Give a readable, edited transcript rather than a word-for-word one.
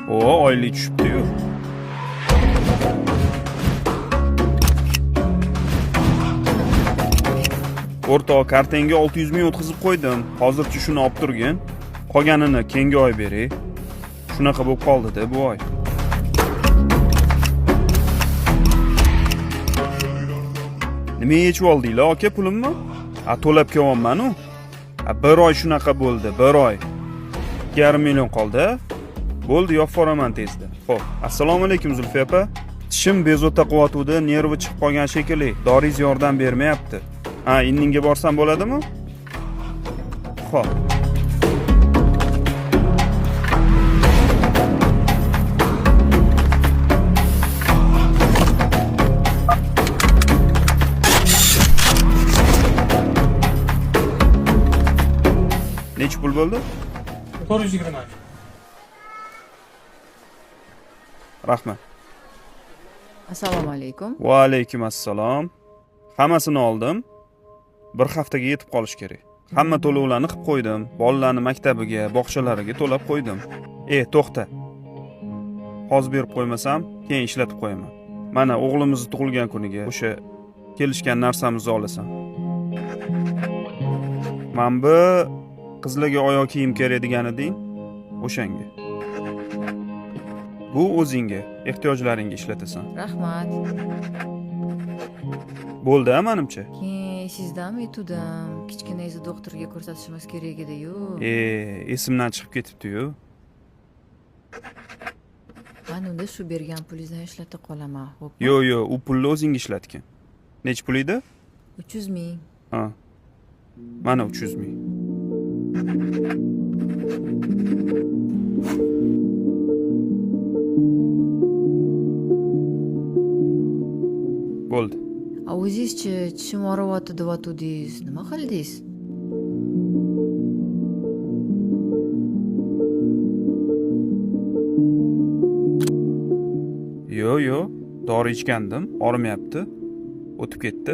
O, oylik tushibdi-yu. O'rtoq, kartangga 600 ming o'tkazib qo'ydim. Hozircha shuni olib turgin. Qolganini keyingi oy beray. Shunaqa bo'lib qoldi-da bu oy. Nima yechib oldinglar, aka, pulimni? To'lab kelyapman-ku. Bir oy shunaqa bo'ldi, bir oy. 2,5 million qoldi. Bo'ldi, yopib yuboraman tezda. Xo'p, assalomu alaykum Zulfiya opa. Tishim bezovta qilyotdi, nervi chiqib qolgan shekilli. Doringiz yordam bermayapti. Indinga borsam bo'ladimi? Xo'p. Necha pul bo'ldi? 420. Rahmat. Assalomu alaykum. Va alaykum assalom. Hammasini oldim. Bir haftaga yetib qolish kerak. Hamma to'lovlarni qilib qo'ydim. Bolalarni maktabiga, bog'chalariga to'lab qo'ydim. To'xta. Hozir berib qo'ymasam, keyin ishlatib qo'yaman. Mana o'g'limizni tug'ilgan kuniga o'sha kelishgan narsamizni olasan. Mana bu qizlarga oyoq kiyim kerak degan eding, o'shanga. Bu o'zingga, ehtiyojlaringga ishlatasan. Rahmat. Bo'ldi-a menimcha? Keyin sizdan aytdim, kichkinangizni doktorga ko'rsatishimiz kerak edi-yu. Esimdan chiqib ketibdi-yu. Mana unda shu bergan pulingizdan ishlatib qolaman, xo'p? Yo'q, u pulni o'zing ishlatgin. Nech pul edi? 300 ming. Mana 300 ming. Bo'ldi. O'zingizchi tishim og'riyapti deyotdingiz. Nima qildingiz? Yo'q, dori ichgandim, og'rimayapti. O'tib ketdi.